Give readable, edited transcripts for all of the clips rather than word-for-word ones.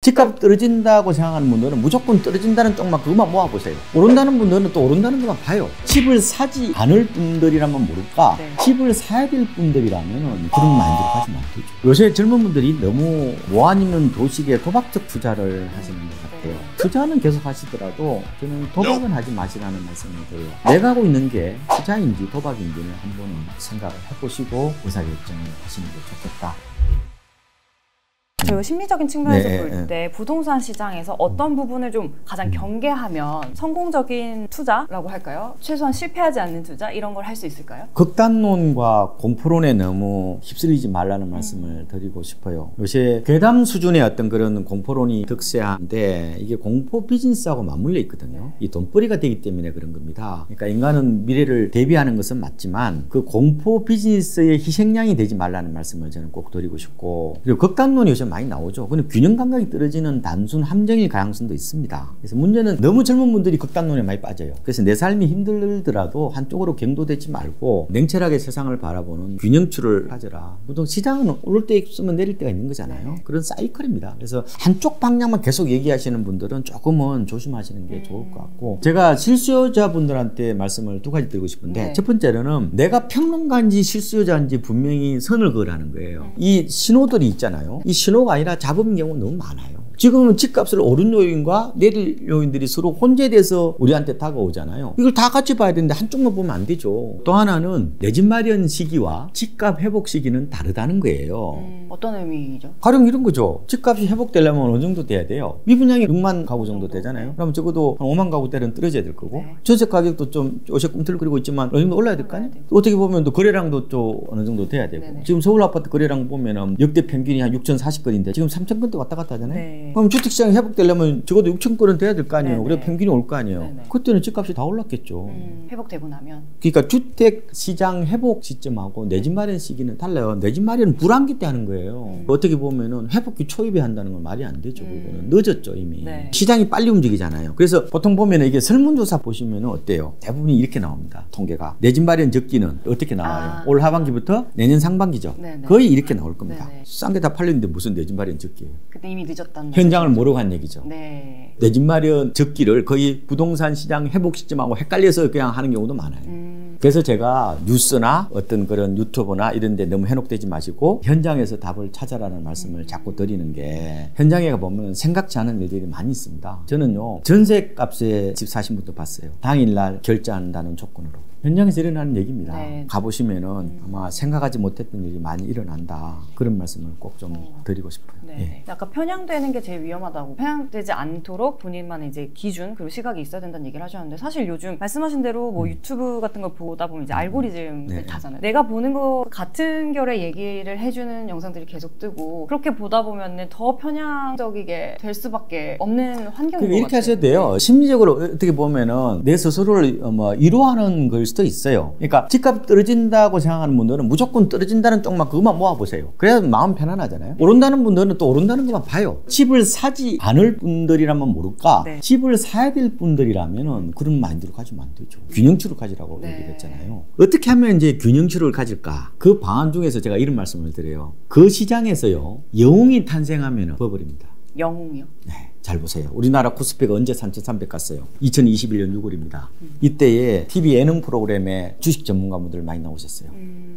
집값 떨어진다고 생각하는 분들은 무조건 떨어진다는 쪽만 그것만 모아보세요. 오른다는 분들은 또 오른다는 것만 봐요. 집을 사지 않을 분들이라면 모를까, 네. 집을 사야 될 분들이라면 그런 마인드로 가시면 안 되죠. 요새 젊은 분들이 너무 모안 있는 도식에 도박적 투자를 하시는 것 같아요. 투자는 계속 하시더라도 저는 도박은 하지 마시라는 말씀을 드려요. 내가 하고 있는 게 투자인지 도박인지는 한번 생각을 해보시고 의사결정을 하시는 게 좋겠다. 저희가 심리적인 측면에서 네, 볼 때 부동산 시장에서 어떤 부분을 좀 가장 경계하면 성공적인 투자라고 할까요? 최소한 실패하지 않는 투자 이런 걸 할 수 있을까요? 극단론과 공포론에 너무 휩쓸리지 말라는 말씀을 드리고 싶어요. 요새 괴담 수준의 어떤 그런 공포론이 득세한데 이게 공포 비즈니스하고 맞물려 있거든요. 이 돈벌이가 되기 때문에 그런 겁니다. 그러니까 인간은 미래를 대비하는 것은 맞지만 그 공포 비즈니스의 희생양이 되지 말라는 말씀을 저는 꼭 드리고 싶고, 그리고 극단론이 요새 많이 나오죠. 근데 균형 감각이 떨어지는 단순 함정일 가능성도 있습니다. 그래서 문제는 너무 젊은 분들이 극단론에 많이 빠져요. 그래서 내 삶이 힘들더라도 한쪽으로 갱도되지 말고 냉철하게 세상을 바라보는 균형추를 가져라. 보통 시장은 오를 때 있으면 내릴 때가 있는 거잖아요. 그런 사이클입니다. 그래서 한쪽 방향만 계속 얘기하시는 분들은 조금은 조심하시는 게 좋을 것 같고, 제가 실수요자분들한테 말씀을 두 가지 드리고 싶은데, 첫 번째로는 내가 평론가인지 실수요자인지 분명히 선을 그으라는 거예요. 이 신호들이 있잖아요. 이 신호가 아니라 잡은 경우가 너무 많아요. 지금은 집값을 오른 요인과 내릴 요인들이 서로 혼재돼서 우리한테 다가오잖아요. 이걸 다 같이 봐야 되는데 한쪽만 보면 안 되죠. 또 하나는 내 집 마련 시기와 집값 회복 시기는 다르다는 거예요. 어떤 의미죠? 가령 이런 거죠. 집값이 회복되려면 어느 정도 돼야 돼요? 미분양이 6만 가구 정도 되잖아요. 그럼 적어도 한 5만 가구대는 떨어져야 될 거고, 전세 가격도 좀 요새 꿈틀거리고 있지만 어느 정도 올라야 될 거 아니에요? 어떻게 보면 또 거래량도 좀 어느 정도 돼야 되고, 지금 서울 아파트 거래량 보면은 역대 평균이 한 6,040건인데 지금 3,000건대 왔다 갔다 하잖아요. 그럼 주택시장이 회복되려면 적어도 6,000건은 돼야 될 거 아니에요. 그래 평균이 올 거 아니에요. 그때는 집값이 다 올랐겠죠. 회복되고 나면. 그러니까 주택시장 회복 시점하고 내 집 마련 시기는 달라요. 내 집 마련은 불황기 때 하는 거예요. 어떻게 보면은 회복기 초입에 한다는 건 말이 안 되죠. 그거는 늦었죠 이미. 시장이 빨리 움직이잖아요. 그래서 보통 보면은 이게 설문조사 보시면은 어때요? 대부분이 이렇게 나옵니다. 통계가. 내 집 마련 적기는 어떻게 나와요? 올 하반기부터 내년 상반기죠. 거의 이렇게 나올 겁니다. 싼 게 다 팔렸는데 무슨 내 집 마련 적기예요? 그때 이미 늦었다는 현장을 모르고 한 얘기죠. 내 집 마련 적기를 거의 부동산 시장 회복 시점하고 헷갈려서 그냥 하는 경우도 많아요. 그래서 제가 뉴스나 어떤 그런 유튜브나 이런 데 너무 현혹되지 마시고 현장에서 답을 찾아라는 말씀을 자꾸 드리는 게, 현장에 가보면 생각지 않은 일들이 많이 있습니다. 저는요, 전세값에 집 사신 분도 봤어요. 당일날 결제한다는 조건으로. 현장에서 일어나는 얘기입니다. 가보시면은 아마 생각하지 못했던 일이 많이 일어난다. 그런 말씀을 꼭 좀 드리고 싶어요. 아까 편향되는 게 제일 위험하다고, 편향되지 않도록 본인만의 이제 기준 그리고 시각이 있어야 된다는 얘기를 하셨는데, 사실 요즘 말씀하신 대로 뭐 유튜브 같은 걸 보다 보면 이제 알고리즘을 타잖아요. 내가 보는 거 같은 결의 얘기를 해주는 영상들이 계속 뜨고, 그렇게 보다 보면 더 편향적이게 될 수밖에 없는 환경인 것 같아요. 이렇게 하셔야 돼요. 심리적으로 어떻게 보면은 내 스스로를 위로하는 걸 수도 있어요. 그러니까 집값 떨어진다고 생각하는 분들은 무조건 떨어진다는 쪽만 그것만 모아보세요. 그래야 마음 편안하잖아요. 오른다는 분들은 또 오른다는 것만 봐요. 집을 사지 않을 분들이라면 모를까, 집을 사야 될 분들이라면 그런 마인드로 가지면 안 되죠. 균형추를 가지라고 얘기했잖아요. 어떻게 하면 이제 균형추를 가질까? 그 방안 중에서 제가 이런 말씀을 드려요. 그 시장에서요, 영웅이 탄생하면 버블입니다. 영웅이요? 네. 잘 보세요. 우리나라 코스피가 언제 3,300 갔어요? 2021년 6월입니다. 이때에 TV 예능 프로그램에 주식 전문가분들 많이 나오셨어요.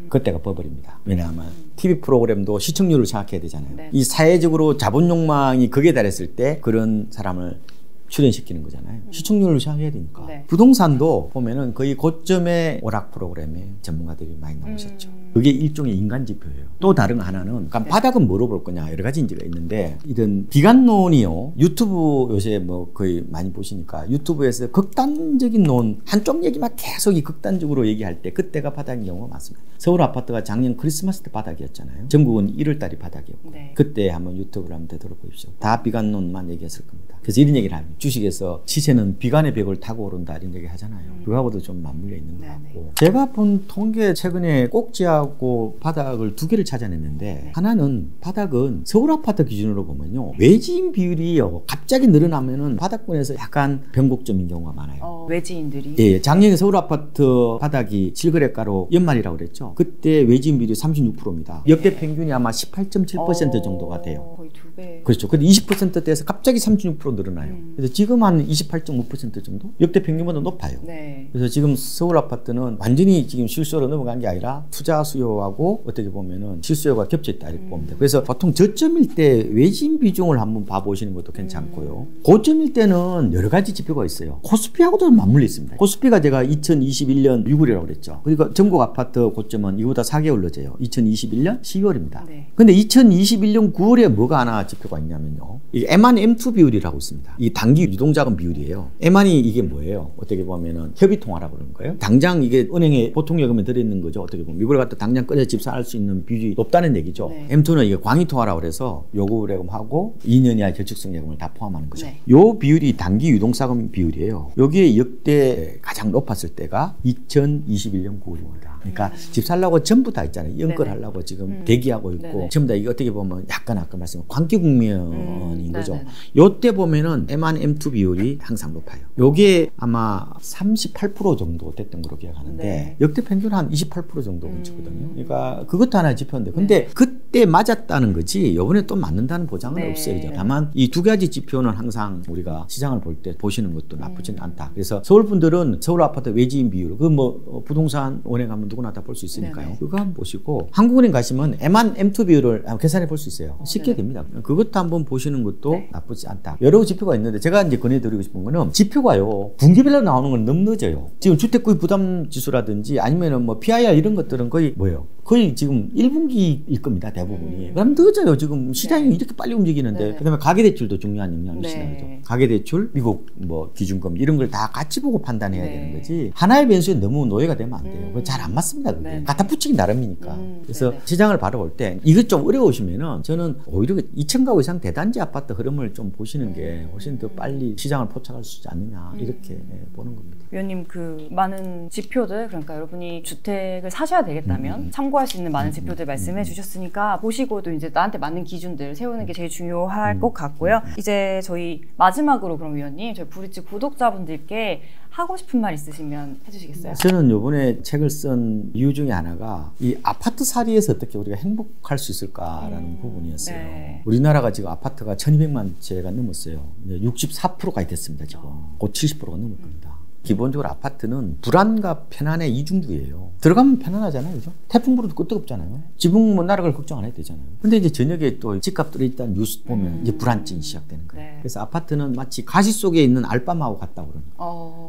그때가 버블입니다. 왜냐하면 TV 프로그램도 시청률을 생각해야 되잖아요. 이 사회적으로 자본 욕망이 극에 달했을 때 그런 사람을 출연시키는 거잖아요. 시청률을 생각해야 되니까. 부동산도 보면은 거의 고점의 오락 프로그램에 전문가들이 많이 나오셨죠. 그게 일종의 인간 지표예요. 또 다른 거 하나는, 그러니까 바닥은 뭐로 볼 거냐, 여러 가지 인지가 있는데, 이런 비관론이요, 유튜브 요새 뭐 거의 많이 보시니까 유튜브에서 극단적인 논, 한쪽 얘기만 계속 이 극단적으로 얘기할 때 그때가 바닥인 경우가 많습니다. 서울 아파트가 작년 크리스마스 때 바닥이었잖아요. 전국은 1월 달이 바닥이었고, 그때 한번 유튜브를 한번 되돌아보십시오. 다 비관론만 얘기했을 겁니다. 그래서 이런 얘기를 합니다. 주식에서 시세는 비관의 벽을 타고 오른다 이런 얘기 하잖아요. 그거하고도 좀 맞물려 있는 것 같고. 제가 본 통계 최근에 꼭지하고 바닥을 두 개를 찾아냈는데 하나는 바닥은 서울 아파트 기준으로 보면요. 외지인 비율이요. 갑자기 늘어나면은 바닥권에서 약간 변곡점인 경우가 많아요. 외지인들이? 예, 작년에 서울 아파트 바닥이 실거래가로 연말이라고 그랬죠. 그때 외지인 비율이 36%입니다. 역대 평균이 아마 18.7% 정도가 돼요. 거의 2배. 그렇죠. 근데 20%대에서 갑자기 36% 늘어나요. 그래서 지금 한 28.5% 정도? 역대 평균보다 높아요. 네. 그래서 지금 서울 아파트는 완전히 지금 실수요로 넘어간 게 아니라 투자 수요하고 어떻게 보면은 실수요가 겹쳐 있다 이렇게 봅니다. 그래서 보통 저점일 때 외지인 비중을 한번 봐보시는 것도 괜찮고요. 고점일 때는 여러 가지 지표가 있어요. 코스피하고도 맞물려 있습니다. 코스피가 제가 2021년 6월이라고 그랬죠. 그러니까 전국 아파트 고점은 이거보다 4개월 늦어요. 2021년 12월입니다. 네. 근데 2021년 9월에 뭐가 하나 지표가 있냐면요. 이 M1M2 비율이라고 있습니다. 이 단기 유동자금 비율이에요. M1이 이게 뭐예요? 어떻게 보면은 협의통화라고 그러는 거예요. 당장 이게 은행에 보통예금에 들어있는 거죠. 어떻게 보면 이걸 갖다 당장 꺼내 집사할 수 있는 비율이 높다는 얘기죠. 네. M2는 이게 광의통화라고 그래서 요구예금하고 2년 이하의 저축성 예금을 다 포함하는 거죠. 네. 요 비율이 단기 유동자금 비율이에요. 여기에 역대 가장 높았을 때가 2021년 9월입니다. 그러니까 집 살려고 전부 다 있잖아요. 연끌하려고 지금 대기하고 있고 네네. 전부 다 이게 어떻게 보면 약간 아까 말씀한 광기 국면인 거죠. 네네. 요때 보면은 M1, M2 비율이 항상 높아요. 요게 아마 38% 정도 됐던 걸로 기억하는데 네. 역대 평균 한 28% 정도 근처거든요. 그러니까 그것도 하나의 지표인데 근데 그때 맞았다는 거지 요번에 또 맞는다는 보장은 네. 없어요. 그죠? 다만 이 두 가지 지표는 항상 우리가 시장을 볼 때 보시는 것도 나쁘지는 않다. 그래서 서울 분들은 서울 아파트 외지인 비율 그 뭐 부동산 원에 가면 누구나 다 볼 수 있으니까요. 네네. 그거 한번 보시고 한국은행 가시면 M1, M2 비율을 한번 계산해 볼 수 있어요. 쉽게 됩니다. 그것도 한번 보시는 것도 네. 나쁘지 않다. 여러 지표가 있는데 제가 이제 권해드리고 싶은 거는 지표가요. 분기별로 나오는 건 너무 늦어요. 지금 주택구입 부담 지수라든지 아니면은 뭐 PIR 이런 것들은 거의 뭐예요? 거의 지금 1분기일 겁니다. 대부분이. 그럼 늦어요. 지금 시장이 네. 이렇게 빨리 움직이는데 네. 그다음에 가계대출도 중요한 영향을 네. 미친다죠. 가계대출, 미국 뭐 기준금 이런 걸 다 같이 보고 판단해야 네. 되는 거지. 하나의 변수에 너무 노예가 되면 안 돼요. 그거 잘 안 맞습니다. 그게. 네. 갖다 붙이기 나름이니까. 그래서 네네. 시장을 바라볼 때 이것 좀 어려우시면은 저는 오히려 2층 가구 이상 대단지 아파트 흐름을 좀 보시는 게 훨씬 더 빨리 시장을 포착할 수 있지 않느냐 이렇게 보는 겁니다. 위원님 그 많은 지표들 그러니까 여러분이 주택을 사셔야 되겠다면 참고할 수 있는 많은 지표들 말씀해 주셨으니까 보시고도 이제 나한테 맞는 기준들 세우는 게 제일 중요할 것 같고요. 이제 저희 마지막으로 그럼 위원님 저희 브릿지 구독자분들께 하고 싶은 말 있으시면 해주시겠어요? 저는 이번에 책을 쓴 이유 중에 하나가 이 아파트 사리에서 어떻게 우리가 행복할 수 있을까라는 부분이었어요. 네. 우리나라가 지금 아파트가 1200만 채가 넘었어요. 이제 64%가 됐습니다. 지금 곧 70%가 넘을 겁니다. 기본적으로 아파트는 불안과 편안의 이중주의예요. 들어가면 편안하잖아요, 그죠? 태풍 불어도 끄떡없잖아요. 지붕 뭐 나락을 걱정 안 해도 되잖아요. 근데 이제 저녁에 또 집값 들어있다는 뉴스 보면 이제 불안증이 시작되는 거예요. 네. 그래서 아파트는 마치 가시 속에 있는 알밤하고 같다고 그러는.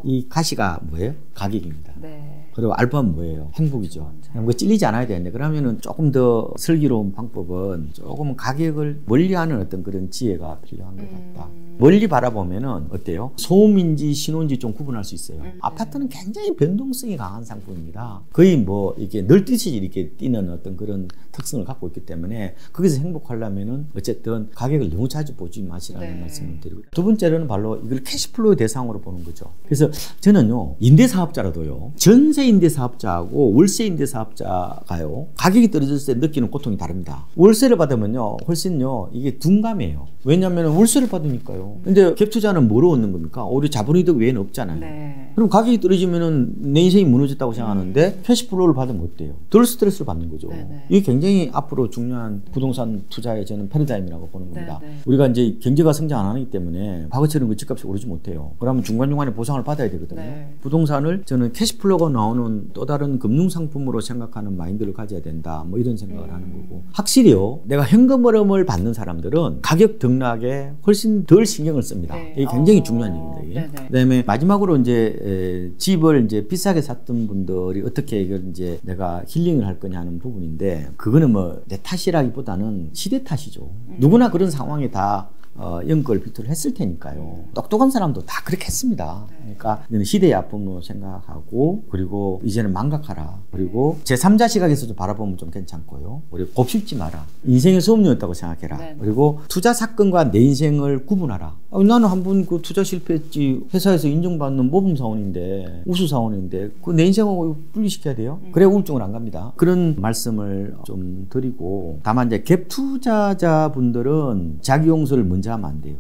이 가시가 뭐예요? 가격입니다. 네. 그리고 알밤은 뭐예요? 행복이죠. 뭐 찔리지 않아야 되는데 그러면은 조금 더 슬기로운 방법은 조금 가격을 멀리하는 어떤 그런 지혜가 필요한 것 같다. 멀리 바라보면은 어때요? 소음인지 신호인지 좀 구분할 수 있어요. 아파트는 굉장히 변동성이 강한 상품입니다. 거의 뭐 이렇게 널뛰듯이 이렇게 뛰는 어떤 그런 특성을 갖고 있기 때문에 거기서 행복하려면은 어쨌든 가격을 너무 자주 보지 마시라는 말씀을 드리고 두 번째로는 바로 이걸 캐시플로우 대상으로 보는 거죠. 그래서 저는요 임대사업자라도요 전세 임대사업자하고 월세 임대사업자가요 가격이 떨어졌을 때 느끼는 고통이 다릅니다. 월세를 받으면요 훨씬요 이게 둔감해요. 왜냐하면 월세를 받으니까요. 근데 갭투자는 뭐로 얻는 겁니까? 오히려 자본이득 외에는 없잖아요. 네. 그럼 가격이 떨어지면은 내 인생이 무너졌다고 생각하는데 캐시플로우를 받으면 어때요? 덜 스트레스를 받는 거죠. 네네. 이게 굉장히 앞으로 중요한 부동산 투자의 저는 패러다임이라고 보는 겁니다. 네네. 우리가 이제 경제가 성장 안 하기 때문에 과거처럼 그 집값이 오르지 못해요. 그러면 중간중간에 보상을 받아야 되거든요. 네. 부동산을 저는 캐시플로우가 나오는 또 다른 금융상품으로 생각하는 마인드를 가져야 된다. 뭐 이런 생각을 하는 거고. 확실히요. 내가 현금 흐름을 받는 사람들은 가격 등락에 훨씬 덜 신경을 씁니다. 네. 이게 굉장히 중요한 얘기입니다. 이게. 네네. 그다음에 마지막으로 이제 집을 이제 비싸게 샀던 분들이 어떻게 이걸 이제 내가 힐링을 할 거냐 하는 부분인데 그거는 뭐 내 탓이라기보다는 시대 탓이죠. 누구나 그런 상황에 다 연끌 비토를 했을 테니까요. 똑똑한 사람도 다 그렇게 했습니다. 그러니까 시대의 아픔으로 생각하고 그리고 이제는 망각하라. 그리고 제3자 시각에서 좀 바라보면 좀 괜찮고요. 그리고 곱씹지 마라. 인생의 소음이었다고 생각해라. 네. 그리고 투자 사건과 내 인생을 구분하라. 나는 한 번 그 투자 실패했지. 회사에서 인정받는 모범 사원인데, 우수 사원인데, 그 내 인생하고 분리시켜야 돼요? 그래 우울증을 안 갑니다. 그런 말씀을 좀 드리고, 다만 이제 갭 투자자분들은 자기 용서를 먼저 하면 안 돼요.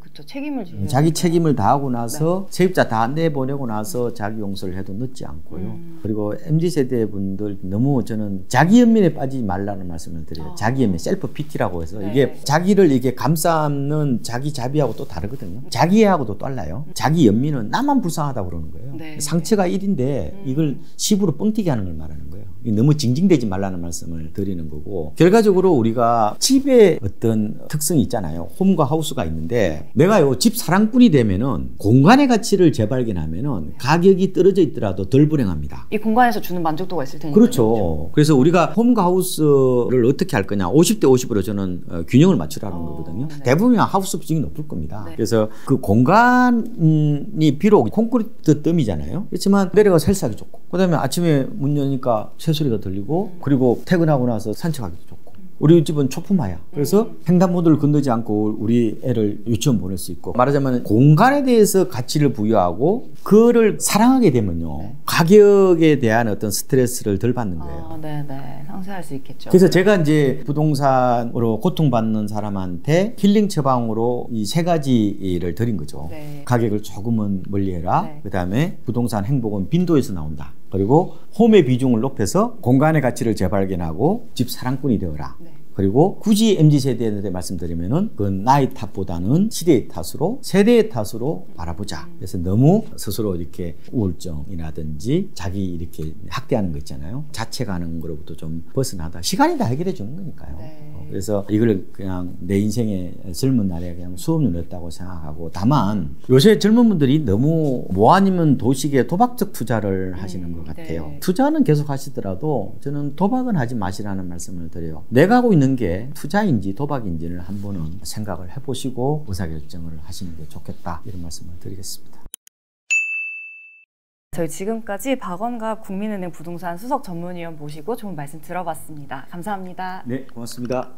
그렇죠. 책임을 지고 자기 책임을 다하고 나서 세입자 다 내보내고 나서 자기 용서를 해도 늦지 않고요. 그리고 MZ세대 분들 너무 저는 자기 연민에 빠지지 말라는 말씀을 드려요. 자기 연민, 셀프 PT라고 해서 이게 자기를 이게 감싸는 자기 자비하고 또 다르거든요. 자기애하고도 달라요. 자기 연민은 나만 불쌍하다고 그러는 거예요. 상처가 1인데 이걸 10으로 뻥튀기 하는 걸 말하는 거예요. 너무 징징대지 말라는 말씀을 드리는 거고, 결과적으로 우리가 집의 어떤 특성이 있잖아요. 홈과 하우스가 있는데 내가요 집 사랑꾼이 되면은 공간의 가치를 재발견하면은 가격이 떨어져 있더라도 덜 불행합니다. 이 공간에서 주는 만족도가 있을 테니까. 그렇죠. 그래서 우리가 홈과 하우스를 어떻게 할 거냐, 50대 50으로 저는 균형을 맞추라는 거거든요. 대부분 하우스 비중이 높을 겁니다. 그래서 그 공간이 비록 콘크리트 덤이잖아요. 그렇지만 내려가 셀사하기 좋고, 그다음에 아침에 문 여니까 새소리가 들리고, 그리고 퇴근하고 나서 산책하기도 좋고. 우리 집은 초품화야. 그래서 횡단보도를 건너지 않고 우리 애를 유치원 보낼 수 있고, 말하자면 공간에 대해서 가치를 부여하고 그거를 사랑하게 되면요 가격에 대한 어떤 스트레스를 덜 받는 거예요. 네네, 상쇄할 수 있겠죠. 그래서 제가 이제 부동산으로 고통받는 사람한테 힐링 처방으로 이 세 가지를 드린 거죠. 가격을 조금은 멀리해라. 그다음에 부동산 행복은 빈도에서 나온다. 그리고 홈의 비중을 높여서 공간의 가치를 재발견하고 집 사랑꾼이 되어라. 그리고 굳이 MZ세대한테 말씀드리면은 그 나이 탓보다는 시대의 탓으로, 세대의 탓으로 바라보자. 그래서 너무 스스로 이렇게 우울증이라든지 자기 이렇게 학대하는 거 있잖아요. 자책하는 거로부터 좀 벗어나다. 시간이 다 해결해 주는 거니까요. 그래서 이걸 그냥 내 인생의 젊은 날에 그냥 수업료였다고 생각하고, 다만 요새 젊은 분들이 너무 뭐 아니면 도식에 도박적 투자를 하시는 것 같아요. 투자는 계속 하시더라도 저는 도박은 하지 마시라는 말씀을 드려요. 내가 하고 있는 게 투자인지 도박인지를 한 번은 생각을 해보시고 의사결정을 하시는 게 좋겠다, 이런 말씀을 드리겠습니다. 저희 지금까지 박원갑 국민은행 부동산 수석 전문위원 모시고 좋은 말씀 들어봤습니다. 감사합니다. 네, 고맙습니다.